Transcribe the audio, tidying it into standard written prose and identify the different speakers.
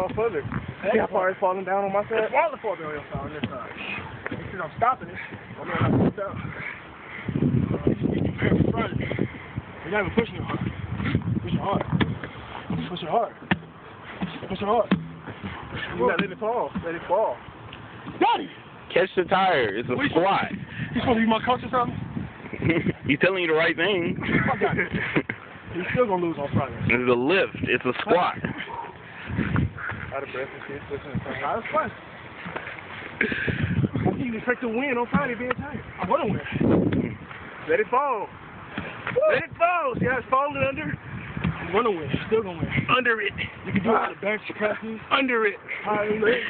Speaker 1: fall further. See how far it's falling down on my side?
Speaker 2: It's falling further on your side, on this side. Because I'm stopping it. I'm not going to stop. You're not even pushing it hard. Push it hard. Push it hard. Push it hard.
Speaker 1: You gotta let it fall. Let it fall.
Speaker 2: Got it!
Speaker 3: Catch the tire. It's a squat.
Speaker 2: You supposed to be my coach or something?
Speaker 3: He's telling you the right thing.
Speaker 2: I got it. He's still going to lose on Friday.
Speaker 3: It's a lift. It's a squat.
Speaker 1: Out of breath and shit.
Speaker 2: That's fun. I think you expect to win on Friday being tired. I'm going to win.
Speaker 1: Let it fall. Let it fall. See how it's falling under?
Speaker 2: I'm going to win. Still going to win.
Speaker 1: Under it.
Speaker 2: You can do it on the bench, presses.
Speaker 1: Under it.
Speaker 2: High legs.